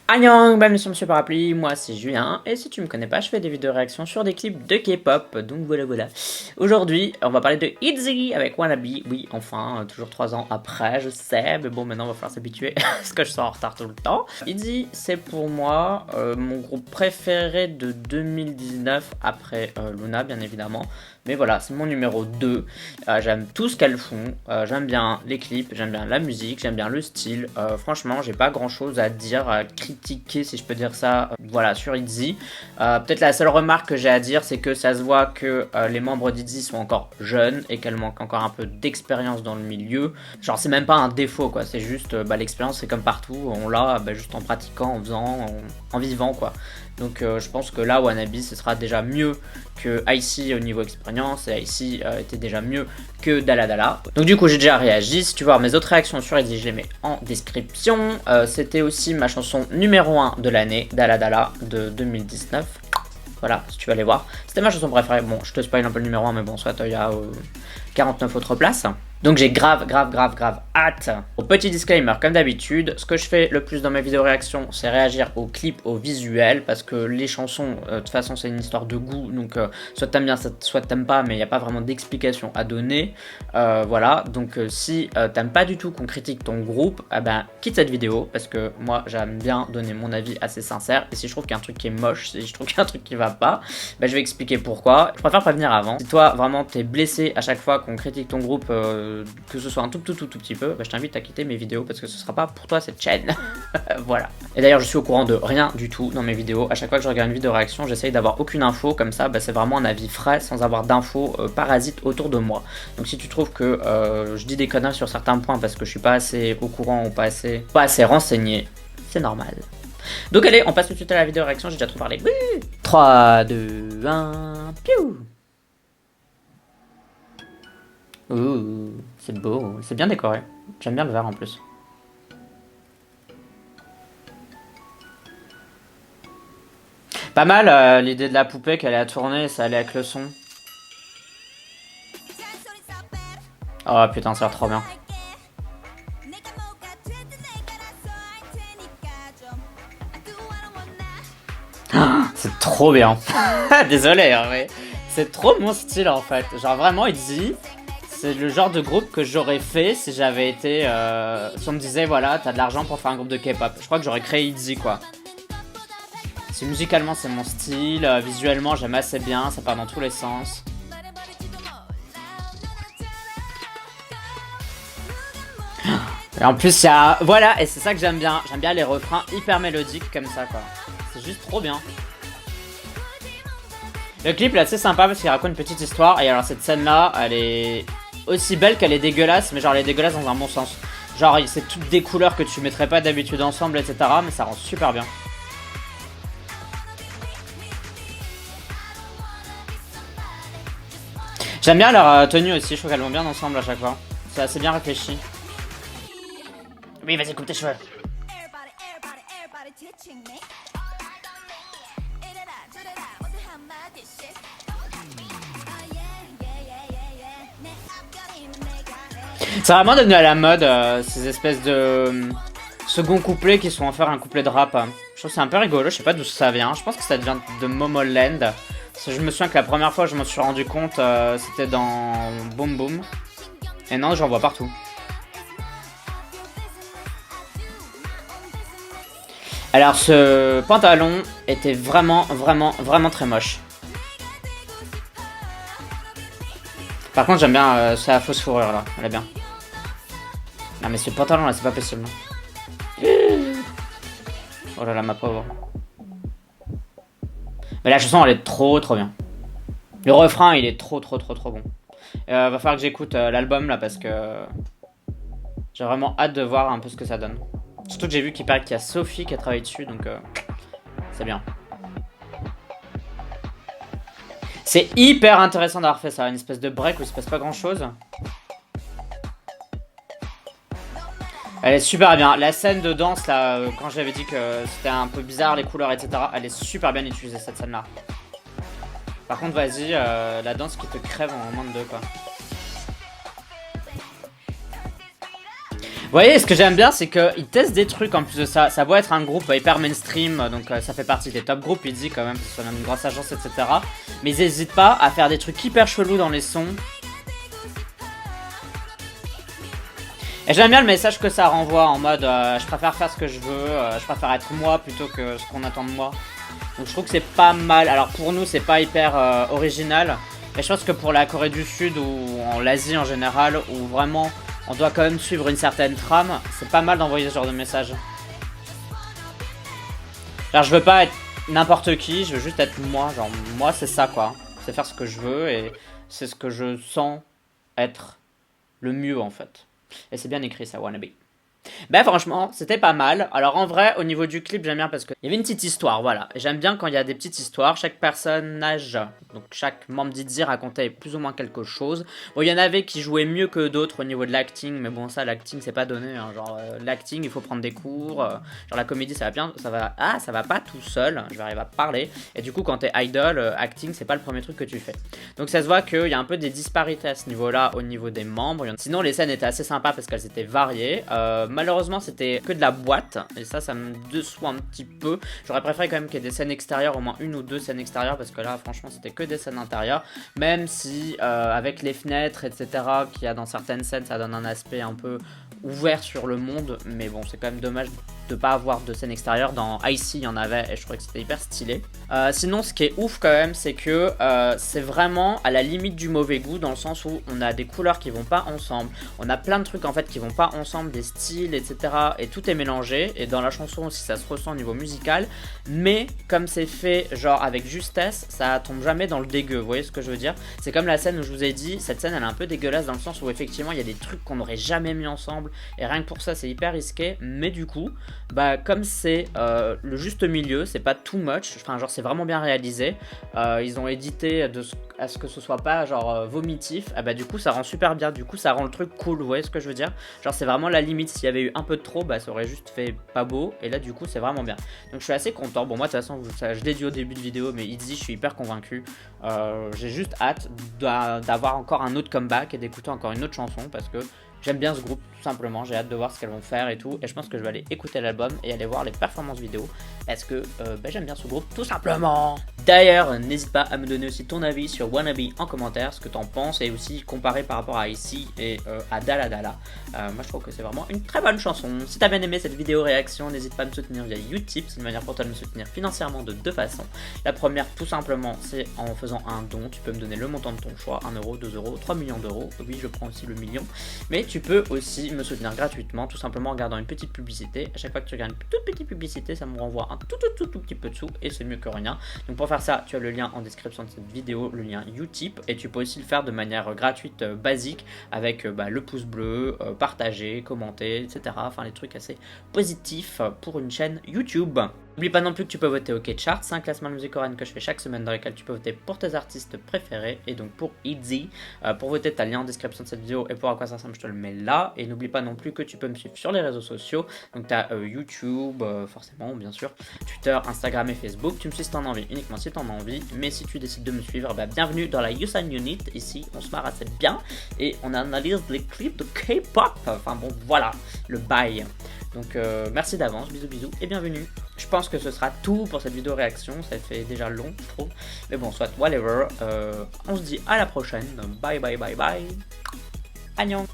Annyeong, bienvenue sur Monsieur Parapluie, moi c'est Julien, et si tu me connais pas, je fais des vidéos réactions sur des clips de K-pop, donc voilà. Aujourd'hui, on va parler de ITZY avec Wannabe, oui, enfin, toujours 3 ans après, je sais, mais bon, maintenant on va falloir s'habituer, parce que je suis en retard tout le temps. ITZY, c'est pour moi mon groupe préféré de 2019, après Luna, bien évidemment, mais voilà, c'est mon numéro 2, j'aime tout ce qu'elles font, j'aime bien les clips, j'aime bien la musique, j'aime bien le style, franchement, j'ai pas grand chose à dire, à critiquer si je peux dire ça, voilà, sur ITZY. Peut-être la seule remarque que j'ai à dire, c'est que ça se voit que les membres d'ITZY sont encore jeunes et qu'elles manquent encore un peu d'expérience dans le milieu. Genre c'est même pas un défaut quoi, c'est juste l'expérience c'est comme partout, on l'a juste en pratiquant, en faisant, en vivant quoi. Donc je pense que là Wannabe ce sera déjà mieux que Icy au niveau expérience, et Icy était déjà mieux que Daladala. Donc du coup j'ai déjà réagi, si tu veux voir mes autres réactions sur ITZY je les mets en description. C'était aussi ma chanson numéro 1 de l'année, Daladala de 2019. Voilà, si tu vas aller voir. C'était ma chanson préférée. Bon, je te spoil un peu le numéro 1, mais bon, soit il y a 49 autres places. Donc j'ai grave hâte. Au petit disclaimer, comme d'habitude, ce que je fais le plus dans mes vidéos réactions, c'est réagir aux clips, aux visuels, parce que les chansons, de toute façon, c'est une histoire de goût, donc soit t'aimes bien, soit t'aimes pas, mais il n'y a pas vraiment d'explication à donner. Voilà, donc si t'aimes pas du tout qu'on critique ton groupe, eh ben quitte cette vidéo, parce que moi j'aime bien donner mon avis assez sincère, et si je trouve qu'il y a un truc qui est moche, si je trouve qu'il y a un truc qui va pas, ben je vais expliquer pourquoi. Je préfère prévenir avant. Si toi vraiment t'es blessé à chaque fois qu'on critique ton groupe, que ce soit un tout petit peu, bah, je t'invite à quitter mes vidéos parce que ce sera pas pour toi cette chaîne. Voilà. Et d'ailleurs, je suis au courant de rien du tout dans mes vidéos. À chaque fois que je regarde une vidéo réaction, j'essaye d'avoir aucune info. Comme ça, bah, c'est vraiment un avis frais sans avoir d'infos parasites autour de moi. Donc si tu trouves que je dis des conneries sur certains points parce que je suis pas assez au courant ou pas assez renseigné, c'est normal. Donc allez, on passe tout de suite à la vidéo réaction. J'ai déjà trop parlé. 3, 2, 1, piou. Ouh, c'est beau, c'est bien décoré. J'aime bien le vert en plus. Pas mal l'idée de la poupée qu'elle est à tourner, ça allait avec le son. Oh putain, ça a l'air trop bien. C'est trop bien. Désolé, hein, mais c'est trop mon style en fait. Genre vraiment, ITZY, c'est le genre de groupe que j'aurais fait si j'avais été... si on me disait, voilà, t'as de l'argent pour faire un groupe de K-pop. Je crois que j'aurais créé ITZY, quoi. Si musicalement, c'est mon style. Visuellement, j'aime assez bien. Ça part dans tous les sens. Et en plus, il y a... Voilà, et c'est ça que j'aime bien. J'aime bien les refrains hyper mélodiques comme ça, quoi. C'est juste trop bien. Le clip est assez sympa parce qu'il raconte une petite histoire. Et alors cette scène là, elle est aussi belle qu'elle est dégueulasse. Mais genre elle est dégueulasse dans un bon sens. Genre c'est toutes des couleurs que tu mettrais pas d'habitude ensemble, etc. Mais ça rend super bien. J'aime bien leur tenue aussi, je trouve qu'elles vont bien ensemble à chaque fois. C'est assez bien réfléchi. Oui, vas-y, coupe tes cheveux. C'est vraiment devenu à la mode, ces espèces de second couplets qui sont en faire un couplet de rap. Je trouve que c'est un peu rigolo, je sais pas d'où ça vient. Je pense que ça vient de Momoland. Je me souviens que la première fois que je me suis rendu compte, c'était dans Boom Boom. Et non, j'en vois partout. Alors ce pantalon était vraiment très moche. Par contre j'aime bien sa fausse fourrure là, elle est bien. Non mais ce pantalon là c'est pas possible. Oh là là ma pauvre. Mais la chanson elle est trop bien. Le refrain il est trop bon. Va falloir que j'écoute l'album là parce que j'ai vraiment hâte de voir un peu ce que ça donne. Surtout que j'ai vu qu'il paraît qu'il y a Sophie qui a travaillé dessus donc c'est bien. C'est hyper intéressant d'avoir fait ça, une espèce de break où il se passe pas grand chose. Elle est super bien. La scène de danse là, quand j'avais dit que c'était un peu bizarre les couleurs etc, elle est super bien utilisée cette scène là. Par contre vas-y, la danse qui te crève en moins de 2 quoi. Vous voyez, ce que j'aime bien, c'est qu'ils testent des trucs en plus de ça. Ça doit être un groupe hyper mainstream, donc ça fait partie des top groupes, Itzy quand même, c'est une grosse agence, etc. Mais ils n'hésitent pas à faire des trucs hyper chelous dans les sons. Et j'aime bien le message que ça renvoie en mode je préfère faire ce que je veux, je préfère être moi plutôt que ce qu'on attend de moi. Donc je trouve que c'est pas mal. Alors pour nous, c'est pas hyper original. Mais je pense que pour la Corée du Sud ou en l'Asie en général, où vraiment on doit quand même suivre une certaine trame, c'est pas mal d'envoyer ce genre de message. Alors je veux pas être n'importe qui, je veux juste être moi. Genre moi c'est ça quoi. C'est faire ce que je veux et c'est ce que je sens être le mieux en fait. Et c'est bien écrit ça, Wannabe. Ben franchement, c'était pas mal. Alors en vrai, au niveau du clip, j'aime bien parce qu'il y avait une petite histoire, voilà. Et j'aime bien quand il y a des petites histoires. Chaque personnage, donc chaque membre d'Itzy racontait plus ou moins quelque chose. Bon, il y en avait qui jouaient mieux que d'autres au niveau de l'acting, mais bon, ça, l'acting, c'est pas donné. Hein. Genre, l'acting, il faut prendre des cours. Genre, la comédie, ça va bien, ça va pas tout seul. Je vais arriver à parler. Et du coup, quand t'es idol, acting, c'est pas le premier truc que tu fais. Donc ça se voit qu'il y a un peu des disparités à ce niveau-là, au niveau des membres. Sinon, les scènes étaient assez sympas parce qu'elles étaient variées. Malheureusement, c'était que de la boîte, et ça me déçoit un petit peu. J'aurais préféré quand même qu'il y ait des scènes extérieures, au moins une ou deux scènes extérieures, parce que là, franchement, c'était que des scènes intérieures. Même si, avec les fenêtres, etc., qu'il y a dans certaines scènes, ça donne un aspect un peu ouvert sur le monde, mais bon, c'est quand même dommage de pas avoir de scène extérieure. Dans Icy, il y en avait, et je trouvais que c'était hyper stylé. Sinon, ce qui est ouf quand même, c'est que c'est vraiment à la limite du mauvais goût, dans le sens où on a des couleurs qui vont pas ensemble, on a plein de trucs en fait qui vont pas ensemble, des styles, etc. Et tout est mélangé, et dans la chanson aussi ça se ressent au niveau musical, mais comme c'est fait genre avec justesse, ça tombe jamais dans le dégueu, vous voyez ce que je veux dire? C'est comme la scène où je vous ai dit, cette scène elle est un peu dégueulasse dans le sens où effectivement il y a des trucs qu'on n'aurait jamais mis ensemble, et rien que pour ça c'est hyper risqué, mais du coup, bah comme c'est le juste milieu, c'est pas too much, enfin genre c'est vraiment bien réalisé, ils ont édité à ce que ce soit pas genre vomitif, ah bah du coup ça rend super bien, du coup ça rend le truc cool, vous voyez ce que je veux dire? Genre c'est vraiment la limite, s'il y avait eu un peu de trop, bah ça aurait juste fait pas beau, et là du coup c'est vraiment bien. Donc je suis assez content, bon moi de toute façon je l'ai dit au début de vidéo, mais Itzy je suis hyper convaincu, j'ai juste hâte d'avoir encore un autre comeback et d'écouter encore une autre chanson, parce que j'aime bien ce groupe tout simplement, j'ai hâte de voir ce qu'elles vont faire et tout, et je pense que je vais aller écouter l'album et aller voir les performances vidéo, parce que bah, j'aime bien ce groupe tout simplement. D'ailleurs, n'hésite pas à me donner aussi ton avis sur Wannabe en commentaire, ce que t'en penses, et aussi comparer par rapport à Icy et à Dala Dala. Moi je trouve que c'est vraiment une très bonne chanson. Si t'as bien aimé cette vidéo réaction, n'hésite pas à me soutenir via Utip, c'est une manière pour toi de me soutenir financièrement de deux façons. La première tout simplement c'est en faisant un don, tu peux me donner le montant de ton choix, 1 euro, 2 euros, 3 millions d'euros, oui je prends aussi le million, mais tu peux aussi me soutenir gratuitement, tout simplement en regardant une petite publicité. À chaque fois que tu regardes une toute petite publicité, ça me renvoie un tout petit peu de sous, et c'est mieux que rien. Donc pour faire ça, tu as le lien en description de cette vidéo, le lien Utip, et tu peux aussi le faire de manière gratuite, basique, avec le pouce bleu, partager, commenter, etc. Enfin les trucs assez positifs pour une chaîne YouTube. N'oublie pas non plus que tu peux voter au K-Chart, 5 classements de musique coréenne que je fais chaque semaine, dans lesquels tu peux voter pour tes artistes préférés, et donc pour Itzy. Pour voter, tu as le lien en description de cette vidéo, et pour à quoi ça ressemble, je te le mets là. Et n'oublie pas non plus que tu peux me suivre sur les réseaux sociaux, donc tu as YouTube, forcément, bien sûr, Twitter, Instagram et Facebook. Tu me suis si tu en as envie, uniquement si tu en as envie, mais si tu décides de me suivre, bah, bienvenue dans la Yusan Unit. Ici, on se marre assez bien, et on analyse les clips de K-pop, enfin bon, voilà, le bail. Donc merci d'avance, bisous et bienvenue. Je pense que ce sera tout pour cette vidéo réaction, ça fait déjà long, je trouve. Mais bon, soit whatever, on se dit à la prochaine, bye. Annyeong.